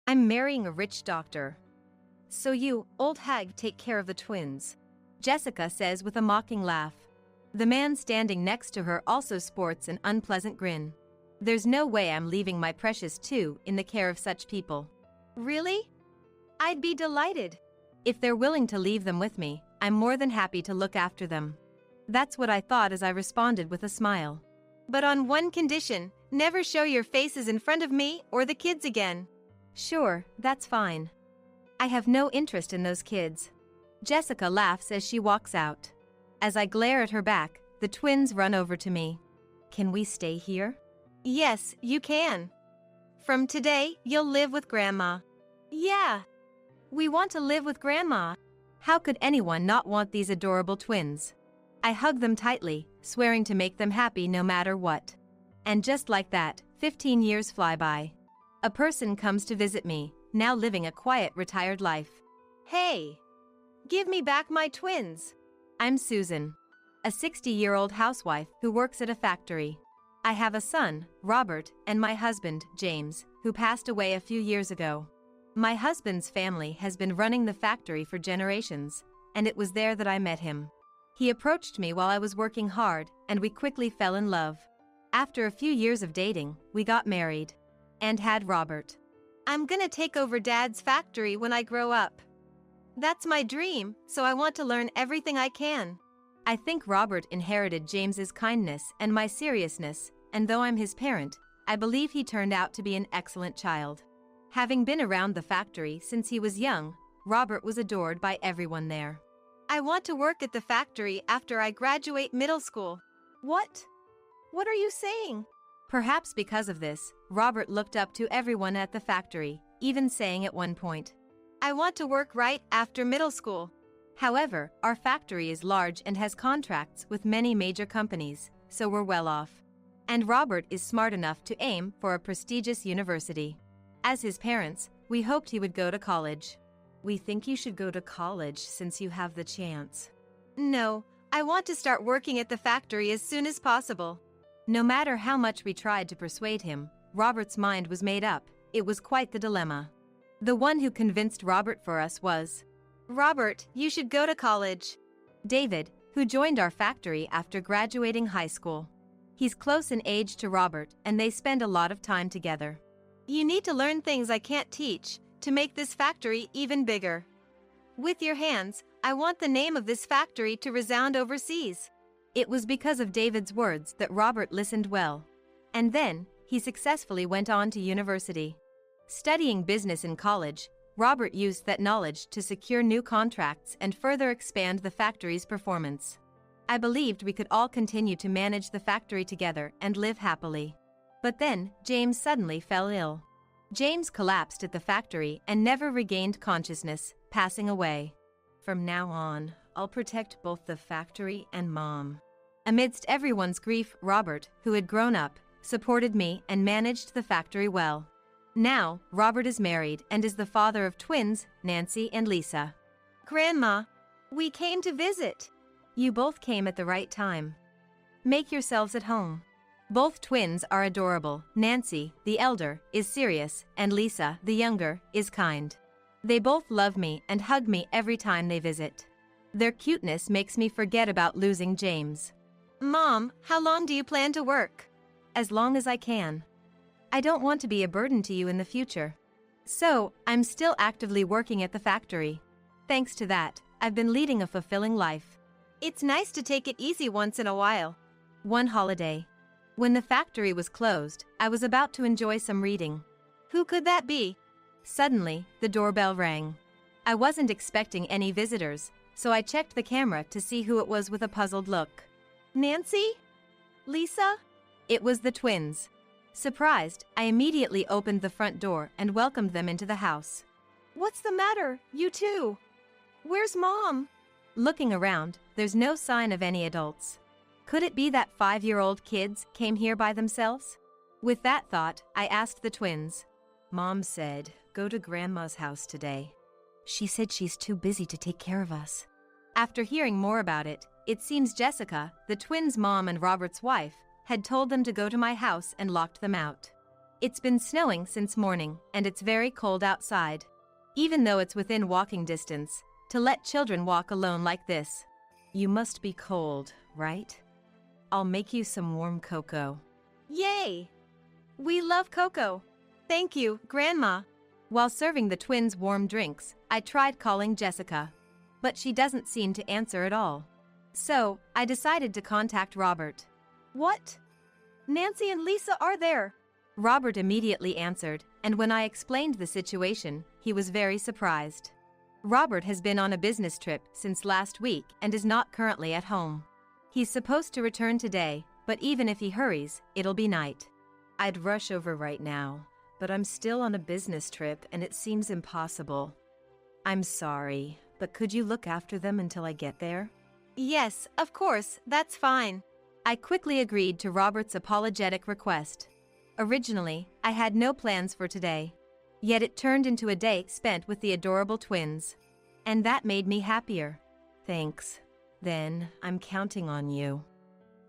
I'm marrying a rich doctor. So you, old hag, take care of the twins, Jessica says with a mocking laugh. The man standing next to her also sports an unpleasant grin. There's no way I'm leaving my precious two in the care of such people. Really? I'd be delighted. If they're willing to leave them with me, I'm more than happy to look after them. That's what I thought as I responded with a smile. But on one condition, never show your faces in front of me or the kids again. Sure, that's fine. I have no interest in those kids. Jessica laughs as she walks out. As I glare at her back, the twins run over to me. Can we stay here? Yes, you can. From today, you'll live with Grandma. Yeah. We want to live with Grandma. How could anyone not want these adorable twins? I hug them tightly, swearing to make them happy no matter what. And just like that, 15 years fly by. A person comes to visit me, now living a quiet, retired life. Hey! Give me back my twins! I'm Susan, a 60-year-old housewife who works at a factory. I have a son, Robert, and my husband, James, who passed away a few years ago. My husband's family has been running the factory for generations, and it was there that I met him. He approached me while I was working hard, and we quickly fell in love. After a few years of dating, we got married. And had Robert. I'm gonna take over Dad's factory when I grow up. That's my dream, so I want to learn everything I can. I think Robert inherited James's kindness and my seriousness, and though I'm his parent, I believe he turned out to be an excellent child. Having been around the factory since he was young, Robert was adored by everyone there. I want to work at the factory after I graduate middle school. What? What are you saying? Perhaps because of this, Robert looked up to everyone at the factory, even saying at one point, I want to work right after middle school. However, our factory is large and has contracts with many major companies, so we're well off. And Robert is smart enough to aim for a prestigious university. As his parents, we hoped he would go to college. We think you should go to college since you have the chance. No, I want to start working at the factory as soon as possible. No matter how much we tried to persuade him, Robert's mind was made up. It was quite the dilemma. The one who convinced Robert for us was Robert, you should go to college. David, who joined our factory after graduating high school. He's close in age to Robert, and they spend a lot of time together. You need to learn things I can't teach to make this factory even bigger. With your hands, I want the name of this factory to resound overseas. It was because of David's words that Robert listened well. And then, he successfully went on to university. Studying business in college, Robert used that knowledge to secure new contracts and further expand the factory's performance. I believed we could all continue to manage the factory together and live happily. But then, James suddenly fell ill. James collapsed at the factory and never regained consciousness, passing away. From now on, I'll protect both the factory and Mom. Amidst everyone's grief, Robert, who had grown up, supported me and managed the factory well. Now, Robert is married and is the father of twins, Nancy and Lisa. Grandma, we came to visit. You both came at the right time. Make yourselves at home. Both twins are adorable. Nancy, the elder, is serious, and Lisa, the younger, is kind. They both love me and hug me every time they visit. Their cuteness makes me forget about losing James. Mom, how long do you plan to work? As long as I can. I don't want to be a burden to you in the future. So, I'm still actively working at the factory. Thanks to that, I've been leading a fulfilling life. It's nice to take it easy once in a while. One holiday. When the factory was closed, I was about to enjoy some reading. Who could that be? Suddenly, the doorbell rang. I wasn't expecting any visitors, so I checked the camera to see who it was with a puzzled look. Nancy? Lisa? It was the twins. Surprised, I immediately opened the front door and welcomed them into the house. What's the matter, you two? Where's Mom? Looking around, there's no sign of any adults. Could it be that 5-year-old kids came here by themselves? With that thought, I asked the twins. Mom said, go to Grandma's house today. She said she's too busy to take care of us. After hearing more about it, it seems Jessica, the twins' mom and Robert's wife, had told them to go to my house and locked them out. It's been snowing since morning, and it's very cold outside. Even though it's within walking distance, to let children walk alone like this. You must be cold, right? I'll make you some warm cocoa. Yay! We love cocoa. Thank you, Grandma. While serving the twins warm drinks, I tried calling Jessica, but she doesn't seem to answer at all. So, I decided to contact Robert. What? Nancy and Lisa are there. Robert immediately answered, and when I explained the situation, he was very surprised. Robert has been on a business trip since last week and is not currently at home. He's supposed to return today, but even if he hurries, it'll be night. I'd rush over right now, but I'm still on a business trip and it seems impossible. I'm sorry, but could you look after them until I get there? Yes, of course, that's fine. I quickly agreed to Robert's apologetic request. Originally, I had no plans for today. Yet it turned into a day spent with the adorable twins. And that made me happier. Thanks. Then, I'm counting on you.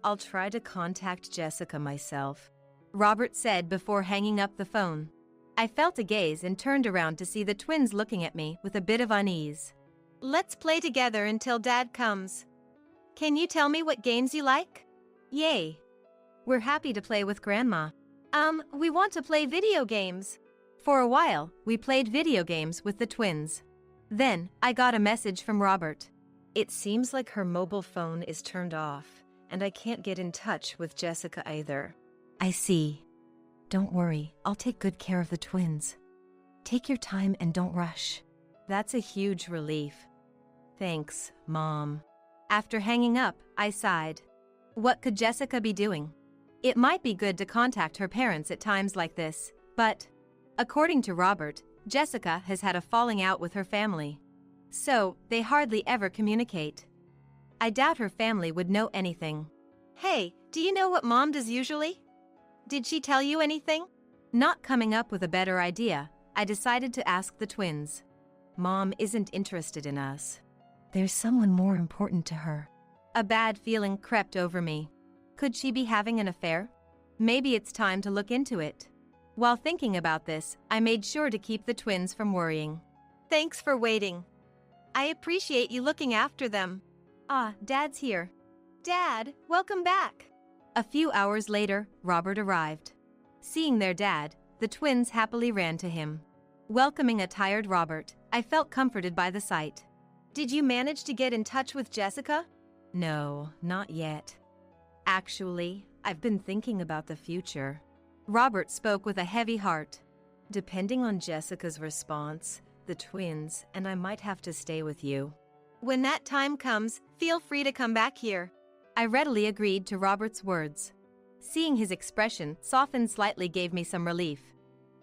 I'll try to contact Jessica myself, Robert said before hanging up the phone. I felt a gaze and turned around to see the twins looking at me with a bit of unease. Let's play together until Dad comes. Can you tell me what games you like? Yay. We're happy to play with Grandma. We want to play video games. For a while, we played video games with the twins. Then, I got a message from Robert. It seems like her mobile phone is turned off, and I can't get in touch with Jessica either. I see. Don't worry, I'll take good care of the twins. Take your time and don't rush. That's a huge relief. Thanks, Mom. After hanging up, I sighed. What could Jessica be doing? It might be good to contact her parents at times like this, but, according to Robert, Jessica has had a falling out with her family. So, they hardly ever communicate. I doubt her family would know anything. Hey, do you know what Mom does usually? Did she tell you anything? Not coming up with a better idea, I decided to ask the twins. Mom isn't interested in us. There's someone more important to her. A bad feeling crept over me. Could she be having an affair? Maybe it's time to look into it. While thinking about this, I made sure to keep the twins from worrying. Thanks for waiting. I appreciate you looking after them. Ah, Dad's here. Dad, welcome back. A few hours later, Robert arrived. Seeing their dad, the twins happily ran to him. Welcoming a tired Robert, I felt comforted by the sight. Did you manage to get in touch with Jessica? No, not yet. Actually, I've been thinking about the future. Robert spoke with a heavy heart. Depending on Jessica's response, the twins, and I might have to stay with you. When that time comes, feel free to come back here. I readily agreed to Robert's words. Seeing his expression soften slightly gave me some relief.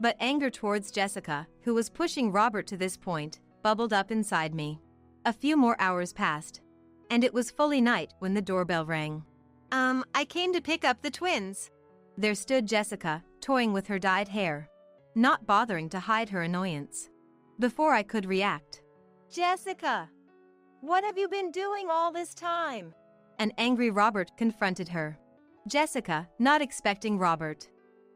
But anger towards Jessica, who was pushing Robert to this point, bubbled up inside me. A few more hours passed, and it was fully night when the doorbell rang. I came to pick up the twins. There stood Jessica, toying with her dyed hair, not bothering to hide her annoyance. Before I could react, Jessica, what have you been doing all this time? An angry Robert confronted her. Jessica, not expecting Robert,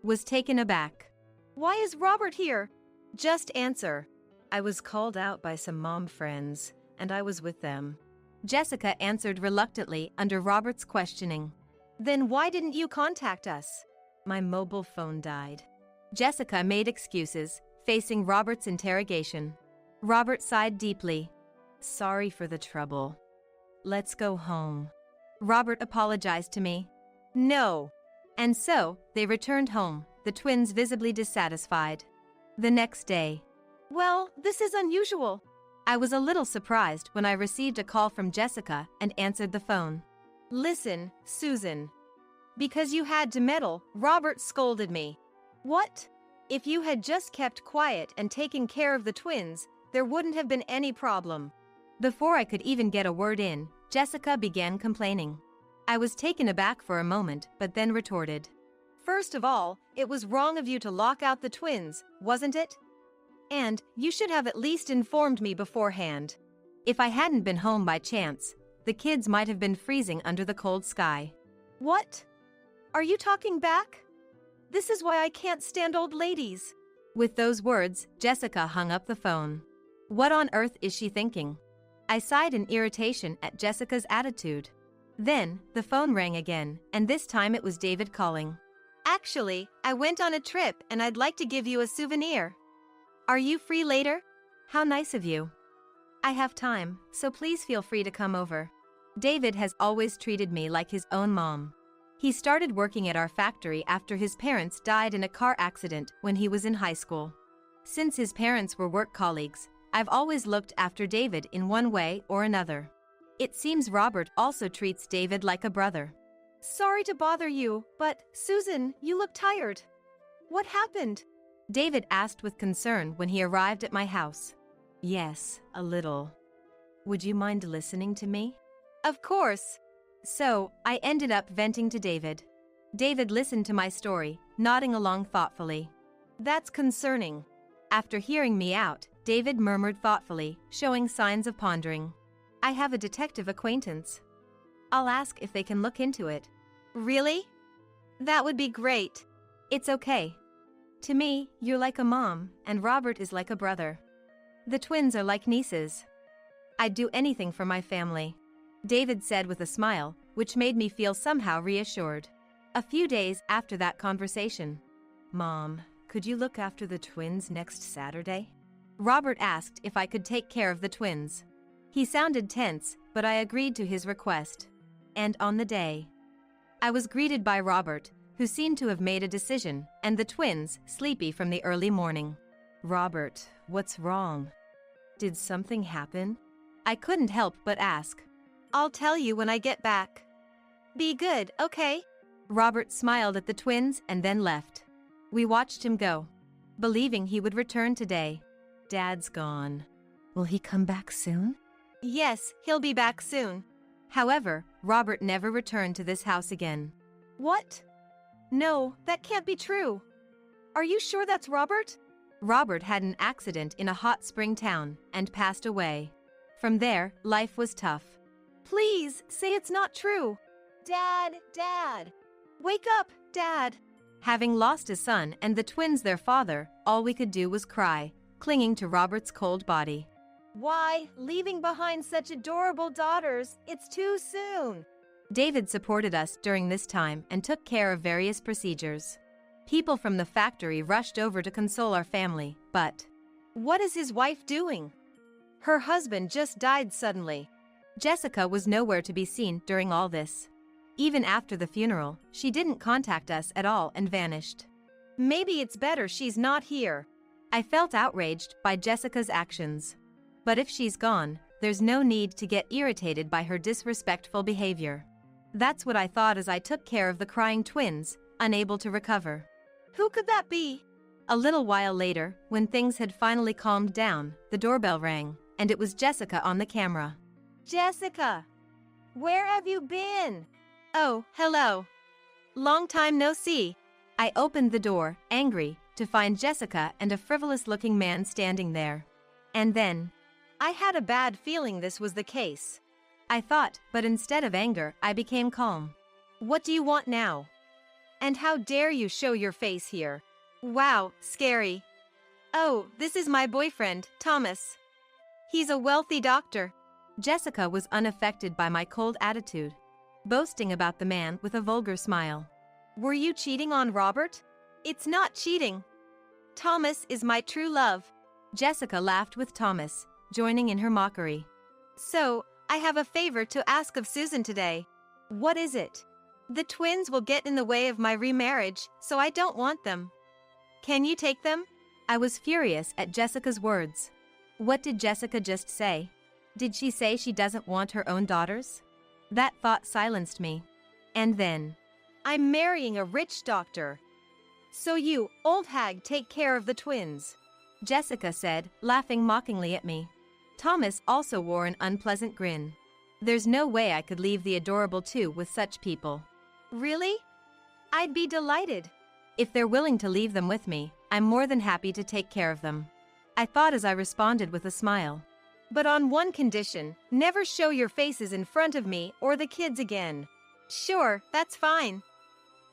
was taken aback. Why is Robert here? Just answer. I was called out by some mom friends, and I was with them. Jessica answered reluctantly under Robert's questioning. Then why didn't you contact us? My mobile phone died. Jessica made excuses, facing Robert's interrogation. Robert sighed deeply. Sorry for the trouble. Let's go home. Robert apologized to me. No. And so, they returned home, the twins visibly dissatisfied. The next day. Well, this is unusual. I was a little surprised when I received a call from Jessica and answered the phone. Listen, Susan. Because you had to meddle, Robert scolded me. What? If you had just kept quiet and taken care of the twins, there wouldn't have been any problem. Before I could even get a word in, Jessica began complaining. I was taken aback for a moment, but then retorted. First of all, it was wrong of you to lock out the twins, wasn't it? And you should have at least informed me beforehand. If I hadn't been home by chance, the kids might have been freezing under the cold sky. What? Are you talking back? This is why I can't stand old ladies." With those words, Jessica hung up the phone. What on earth is she thinking? I sighed in irritation at Jessica's attitude. Then, the phone rang again, and this time it was David calling. "Actually, I went on a trip and I'd like to give you a souvenir. Are you free later?" "How nice of you." "I have time, so please feel free to come over." David has always treated me like his own mom. He started working at our factory after his parents died in a car accident when he was in high school. Since his parents were work colleagues, I've always looked after David in one way or another. It seems Robert also treats David like a brother. "Sorry to bother you, but Susan, you look tired. What happened?" David asked with concern when he arrived at my house. "Yes, a little. Would you mind listening to me?" "Of course." So, I ended up venting to David. David listened to my story, nodding along thoughtfully. "That's concerning." After hearing me out, David murmured thoughtfully, showing signs of pondering. "I have a detective acquaintance. I'll ask if they can look into it." "Really? That would be great." "It's okay. To me, you're like a mom, and Robert is like a brother. The twins are like nieces. I'd do anything for my family," David said with a smile, which made me feel somehow reassured. A few days after that conversation, "Mom, could you look after the twins next Saturday?" Robert asked if I could take care of the twins. He sounded tense, but I agreed to his request. And on the day, I was greeted by Robert, who seemed to have made a decision, and the twins, sleepy from the early morning. "Robert, what's wrong? Did something happen?" I couldn't help but ask. "I'll tell you when I get back. Be good, okay?" Robert smiled at the twins and then left. We watched him go, believing he would return today. "Dad's gone. Will he come back soon?" "Yes, he'll be back soon." However, Robert never returned to this house again. "What? No, that can't be true. Are you sure that's Robert?" Robert had an accident in a hot spring town and passed away. From there, life was tough. "Please, say it's not true." Dad. Wake up, Dad." Having lost a son and the twins their father, all we could do was cry, clinging to Robert's cold body. "Why, leaving behind such adorable daughters, it's too soon." David supported us during this time and took care of various procedures. People from the factory rushed over to console our family, but what is his wife doing? Her husband just died suddenly. Jessica was nowhere to be seen during all this. Even after the funeral, she didn't contact us at all and vanished. Maybe it's better she's not here. I felt outraged by Jessica's actions. But if she's gone, there's no need to get irritated by her disrespectful behavior. That's what I thought as I took care of the crying twins, unable to recover. Who could that be? A little while later, when things had finally calmed down, the doorbell rang, and it was Jessica on the camera. "Jessica, where have you been?" "Oh, hello. Long time no see." I opened the door, angry, to find Jessica and a frivolous-looking man standing there. And then, I had a bad feeling this was the case. I thought, but instead of anger, I became calm. "What do you want now? And how dare you show your face here? Wow, scary." "Oh, this is my boyfriend, Thomas. He's a wealthy doctor." Jessica was unaffected by my cold attitude, boasting about the man with a vulgar smile. "Were you cheating on Robert?" "It's not cheating. Thomas is my true love." Jessica laughed with Thomas, joining in her mockery. "So, I have a favor to ask of Susan today." "What is it?" "The twins will get in the way of my remarriage, so I don't want them. Can you take them?" I was furious at Jessica's words. What did Jessica just say? Did she say she doesn't want her own daughters? That thought silenced me. And then, "I'm marrying a rich doctor. So you, old hag, take care of the twins," Jessica said, laughing mockingly at me. Thomas also wore an unpleasant grin. There's no way I could leave the adorable two with such people. "Really? I'd be delighted. If they're willing to leave them with me, I'm more than happy to take care of them," I thought as I responded with a smile. "But on one condition, never show your faces in front of me or the kids again." "Sure, that's fine.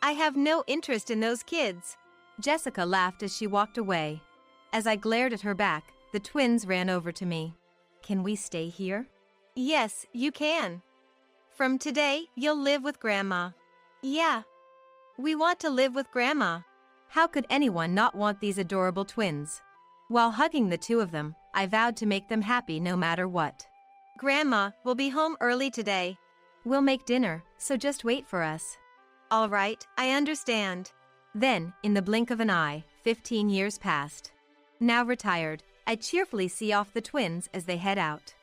I have no interest in those kids. Jessica laughed as she walked away. As I glared at her back, the twins ran over to me. Can we stay here? Yes, you can. From today, you'll live with Grandma. Yeah. We want to live with Grandma. How could anyone not want these adorable twins? While hugging the two of them, I vowed to make them happy no matter what. Grandma will be home early today. We'll make dinner, so just wait for us. All right, I understand. Then, in the blink of an eye, 15 years passed. Now retired, I cheerfully see off the twins as they head out.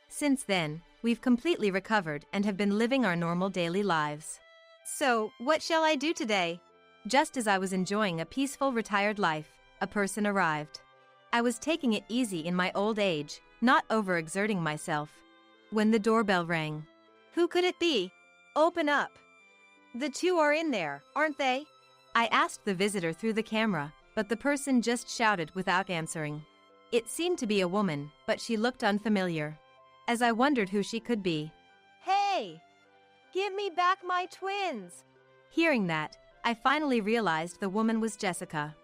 Since then, we've completely recovered and have been living our normal daily lives. So, what shall I do today? Just as I was enjoying a peaceful retired life, a person arrived. I was taking it easy in my old age, not overexerting myself. When the doorbell rang. Who could it be? Open up. The two are in there, aren't they? I asked the visitor through the camera, but the person just shouted without answering. It seemed to be a woman, but she looked unfamiliar. As I wondered who she could be. Hey! Give me back my twins! Hearing that, I finally realized the woman was Jessica.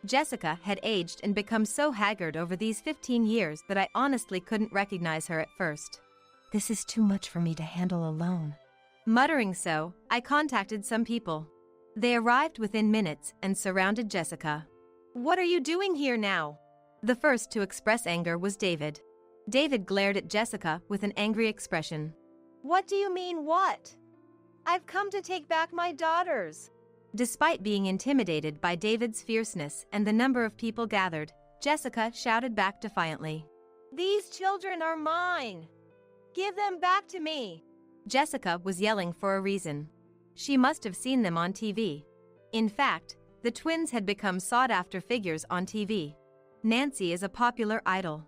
Jessica had aged and become so haggard over these 15 years that I honestly couldn't recognize her at first. This is too much for me to handle alone. Muttering so, I contacted some people. They arrived within minutes and surrounded Jessica. What are you doing here now? The first to express anger was David. David glared at Jessica with an angry expression. What do you mean what? I've come to take back my daughters. Despite being intimidated by David's fierceness and the number of people gathered, Jessica shouted back defiantly. These children are mine. Give them back to me. Jessica was yelling for a reason. She must have seen them on TV. In fact, the twins had become sought-after figures on TV. Nancy is a popular idol,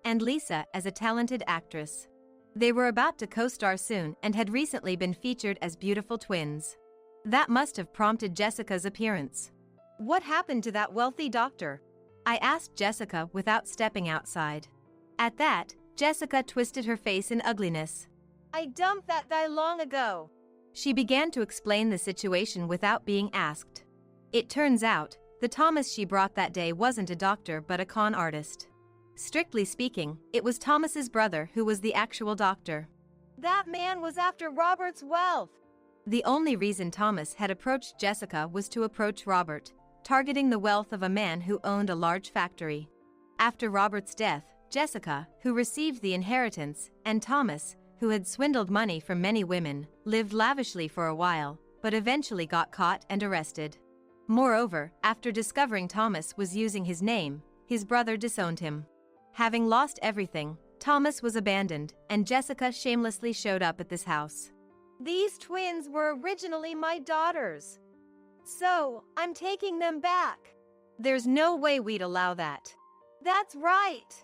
and Lisa as a talented actress. They were about to co-star soon and had recently been featured as beautiful twins. That must have prompted Jessica's appearance. What happened to that wealthy doctor? I asked Jessica without stepping outside. At that, Jessica twisted her face in ugliness. I dumped that guy long ago. She began to explain the situation without being asked. It turns out, the Thomas she brought that day wasn't a doctor but a con artist. Strictly speaking, it was Thomas's brother who was the actual doctor. That man was after Robert's wealth. The only reason Thomas had approached Jessica was to approach Robert, targeting the wealth of a man who owned a large factory. After Robert's death, Jessica, who received the inheritance, and Thomas, who had swindled money from many women, lived lavishly for a while, but eventually got caught and arrested. Moreover, after discovering Thomas was using his name, his brother disowned him. Having lost everything, Thomas was abandoned, and Jessica shamelessly showed up at this house. These twins were originally my daughters. So, I'm taking them back. There's no way we'd allow that. That's right.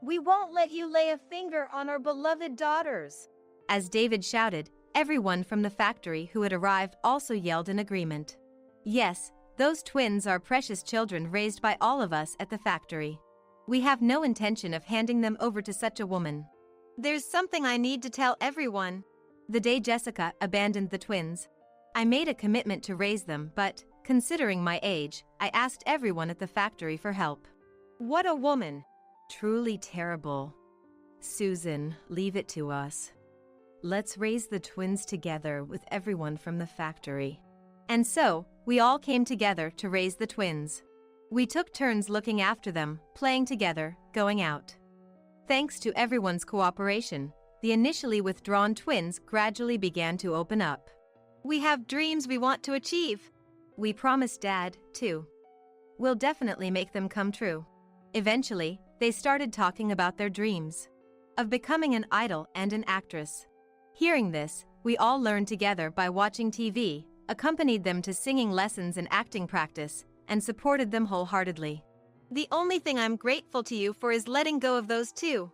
We won't let you lay a finger on our beloved daughters. As David shouted, everyone from the factory who had arrived also yelled in agreement. Yes, those twins are precious children raised by all of us at the factory. We have no intention of handing them over to such a woman. There's something I need to tell everyone. The day Jessica abandoned the twins, I made a commitment to raise them, but, considering my age, I asked everyone at the factory for help. What a woman! Truly terrible. Susan, leave it to us. Let's raise the twins together with everyone from the factory. And so, we all came together to raise the twins. We took turns looking after them, playing together, going out. Thanks to everyone's cooperation, the initially withdrawn twins gradually began to open up. We have dreams we want to achieve. We promised Dad, too. We'll definitely make them come true. Eventually, they started talking about their dreams of becoming an idol and an actress. Hearing this, we all learned together by watching TV, accompanied them to singing lessons and acting practice, and supported them wholeheartedly. The only thing I'm grateful to you for is letting go of those two.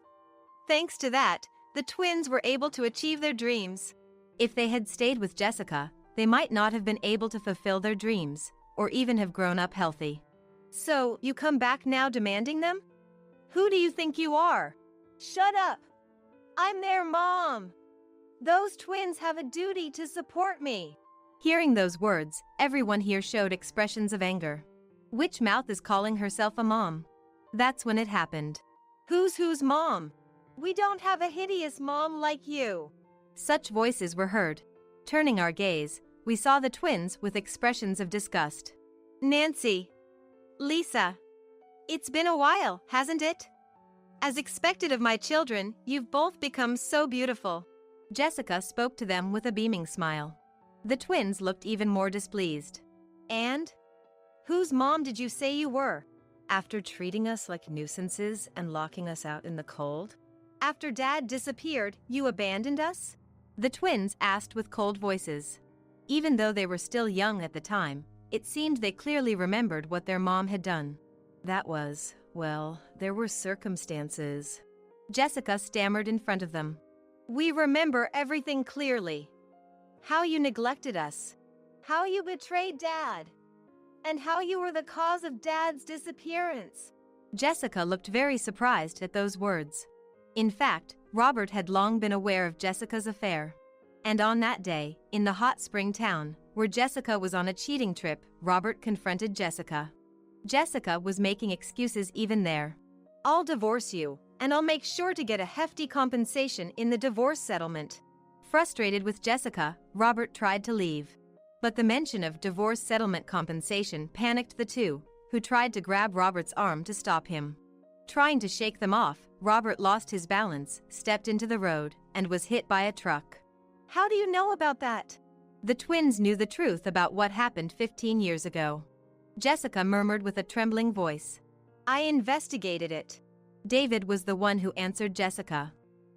Thanks to that, the twins were able to achieve their dreams. If they had stayed with Jessica, they might not have been able to fulfill their dreams, or even have grown up healthy. So, you come back now demanding them? Who do you think you are? Shut up! I'm their mom! Those twins have a duty to support me. Hearing those words, everyone here showed expressions of anger. Which mouth is calling herself a mom? That's when it happened. Who's mom? We don't have a hideous mom like you. Such voices were heard. Turning our gaze, we saw the twins with expressions of disgust. Nancy. Lisa. It's been a while, hasn't it? As expected of my children, you've both become so beautiful. Jessica spoke to them with a beaming smile. The twins looked even more displeased. And? Whose mom did you say you were? After treating us like nuisances and locking us out in the cold? After Dad disappeared, you abandoned us? The twins asked with cold voices. Even though they were still young at the time, it seemed they clearly remembered what their mom had done. That was, well, there were circumstances. Jessica stammered in front of them. We remember everything clearly. How you neglected us. How you betrayed Dad. And how you were the cause of Dad's disappearance. Jessica looked very surprised at those words. In fact, Robert had long been aware of Jessica's affair. And on that day, in the hot spring town, where Jessica was on a cheating trip, Robert confronted Jessica. Jessica was making excuses even there. I'll divorce you, and I'll make sure to get a hefty compensation in the divorce settlement. Frustrated with Jessica, Robert tried to leave. But the mention of divorce settlement compensation panicked the two, who tried to grab Robert's arm to stop him. Trying to shake them off, Robert lost his balance, stepped into the road, and was hit by a truck. How do you know about that? The twins knew the truth about what happened 15 years ago. Jessica murmured with a trembling voice. I investigated it. David was the one who answered Jessica.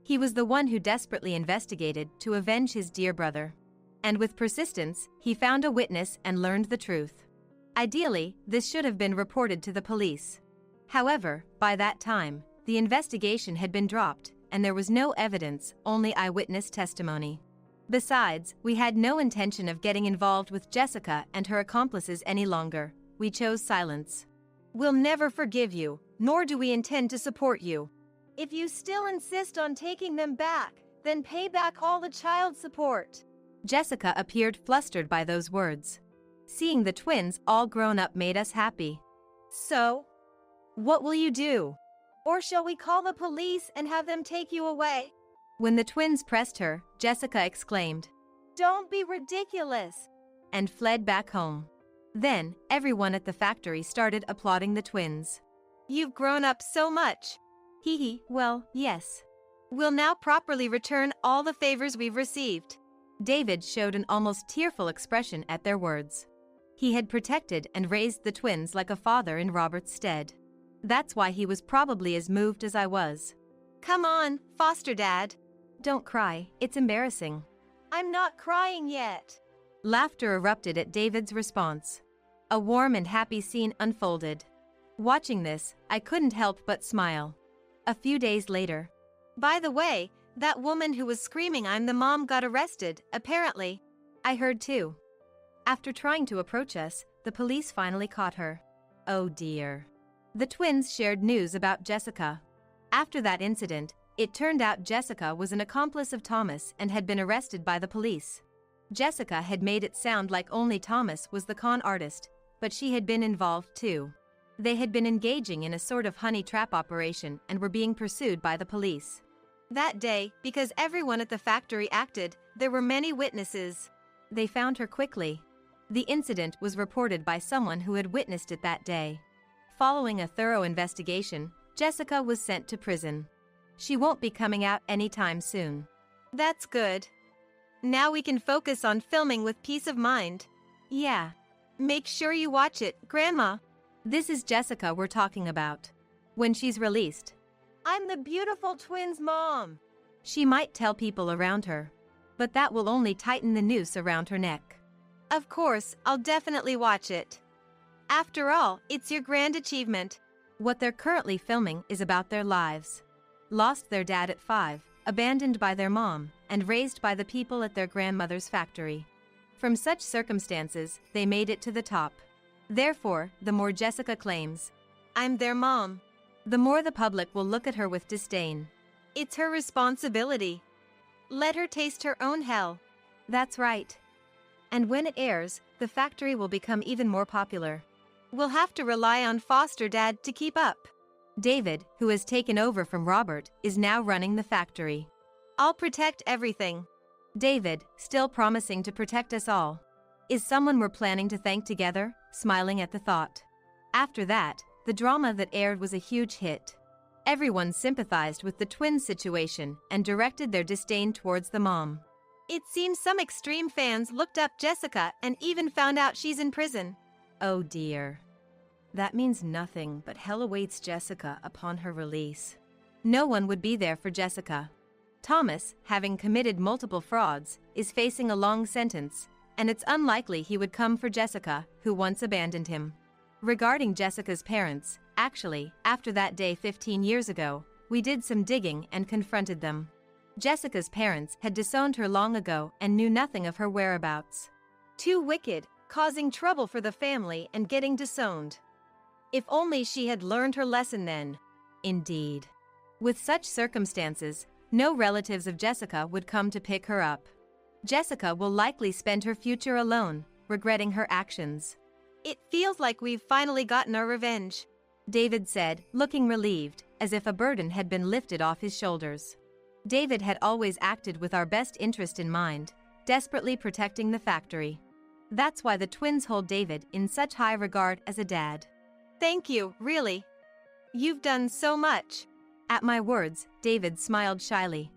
He was the one who desperately investigated to avenge his dear brother. And with persistence, he found a witness and learned the truth. Ideally, this should have been reported to the police. However, by that time, the investigation had been dropped, and there was no evidence, only eyewitness testimony. Besides, we had no intention of getting involved with Jessica and her accomplices any longer. We chose silence. We'll never forgive you, nor do we intend to support you. If you still insist on taking them back, then pay back all the child support. Jessica appeared flustered by those words. Seeing the twins all grown up made us happy. So? What will you do? Or shall we call the police and have them take you away? When the twins pressed her, Jessica exclaimed, Don't be ridiculous! And fled back home. Then, everyone at the factory started applauding the twins. You've grown up so much. Hee hee, well, yes. We'll now properly return all the favors we've received. David showed an almost tearful expression at their words. He had protected and raised the twins like a father in Robert's stead. That's why he was probably as moved as I was. Come on, foster dad. Don't cry, it's embarrassing. I'm not crying yet. Laughter erupted at David's response. A warm and happy scene unfolded. Watching this, I couldn't help but smile. A few days later. By the way, that woman who was screaming I'm the mom got arrested, apparently. I heard too. After trying to approach us, the police finally caught her. Oh dear. The twins shared news about Jessica. After that incident, it turned out Jessica was an accomplice of Thomas and had been arrested by the police. Jessica had made it sound like only Thomas was the con artist, but she had been involved too. They had been engaging in a sort of honey trap operation and were being pursued by the police. That day, because everyone at the factory acted, there were many witnesses. They found her quickly. The incident was reported by someone who had witnessed it that day. Following a thorough investigation, Jessica was sent to prison. She won't be coming out anytime soon. That's good. Now we can focus on filming with peace of mind. Yeah. Make sure you watch it, Grandma. This is Jessica we're talking about. When she's released. I'm the beautiful twins' mom. She might tell people around her, but that will only tighten the noose around her neck. Of course, I'll definitely watch it. After all, it's your grand achievement. What they're currently filming is about their lives. Lost their dad at 5, abandoned by their mom, and raised by the people at their grandmother's factory. From such circumstances, they made it to the top. Therefore, the more Jessica claims, I'm their mom, the more the public will look at her with disdain. It's her responsibility. Let her taste her own hell. That's right. And when it airs, the factory will become even more popular. We'll have to rely on foster dad to keep up. David, who has taken over from Robert, is now running the factory. I'll protect everything. David, still promising to protect us all. Is someone we're planning to thank together, smiling at the thought. After that, the drama that aired was a huge hit. Everyone sympathized with the twins' situation and directed their disdain towards the mom. It seems some extreme fans looked up Jessica and even found out she's in prison. Oh dear. That means nothing but hell awaits Jessica upon her release. No one would be there for Jessica. Thomas, having committed multiple frauds, is facing a long sentence, and it's unlikely he would come for Jessica, who once abandoned him. Regarding Jessica's parents, actually, after that day 15 years ago, we did some digging and confronted them. Jessica's parents had disowned her long ago and knew nothing of her whereabouts. Too wicked, causing trouble for the family and getting disowned. If only she had learned her lesson then. Indeed. With such circumstances, no relatives of Jessica would come to pick her up. Jessica will likely spend her future alone, regretting her actions. It feels like we've finally gotten our revenge, David said, looking relieved, as if a burden had been lifted off his shoulders. David had always acted with our best interest in mind, desperately protecting the factory. That's why the twins hold David in such high regard as a dad. Thank you, really. You've done so much. At my words, David smiled shyly.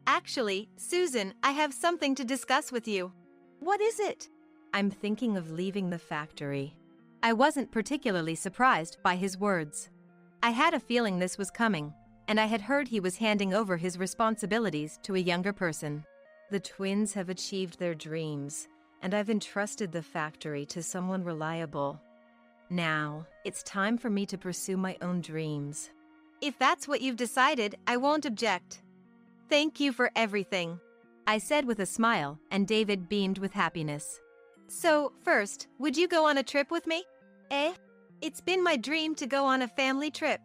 Actually, Susan, I have something to discuss with you. What is it? I'm thinking of leaving the factory. I wasn't particularly surprised by his words. I had a feeling this was coming, and I had heard he was handing over his responsibilities to a younger person. The twins have achieved their dreams, and I've entrusted the factory to someone reliable. Now, it's time for me to pursue my own dreams. If that's what you've decided, I won't object. Thank you for everything, I said with a smile, and David beamed with happiness. So, first, would you go on a trip with me? It's been my dream to go on a family trip.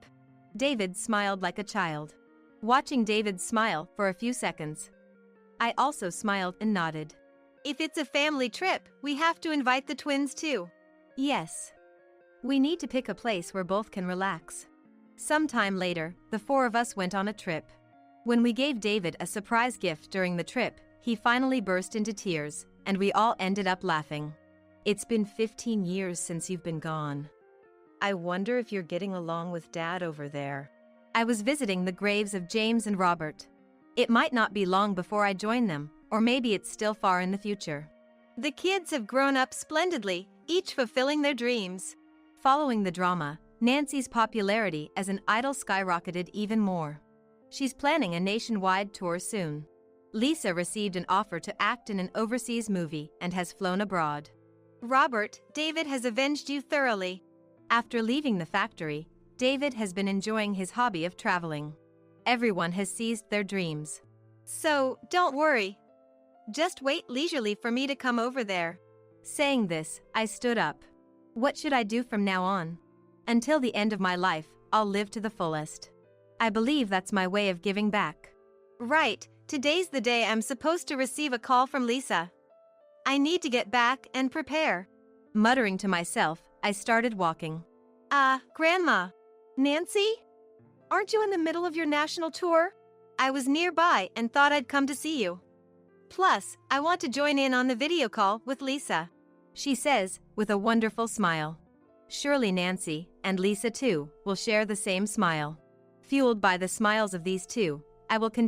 David smiled like a child. Watching David smile for a few seconds, I also smiled and nodded. If it's a family trip, we have to invite the twins too. Yes. We need to pick a place where both can relax. Sometime later, the four of us went on a trip. When we gave David a surprise gift during the trip, he finally burst into tears, and we all ended up laughing. It's been 15 years since you've been gone. I wonder if you're getting along with Dad over there. I was visiting the graves of James and Robert. It might not be long before I join them, or maybe it's still far in the future. The kids have grown up splendidly, each fulfilling their dreams. Following the drama, Nancy's popularity as an idol skyrocketed even more. She's planning a nationwide tour soon. Lisa received an offer to act in an overseas movie and has flown abroad. Robert, David has avenged you thoroughly. After leaving the factory, David has been enjoying his hobby of traveling. Everyone has seized their dreams. So, don't worry. Just wait leisurely for me to come over there. Saying this, I stood up. What should I do from now on? Until the end of my life, I'll live to the fullest. I believe that's my way of giving back. Right, today's the day I'm supposed to receive a call from Lisa. I need to get back and prepare. Muttering to myself, I started walking. Grandma. Nancy? Aren't you in the middle of your national tour? I was nearby and thought I'd come to see you. Plus, I want to join in on the video call with Lisa, she says, with a wonderful smile. Surely Nancy, and Lisa too, will share the same smile. Fueled by the smiles of these two, I will continue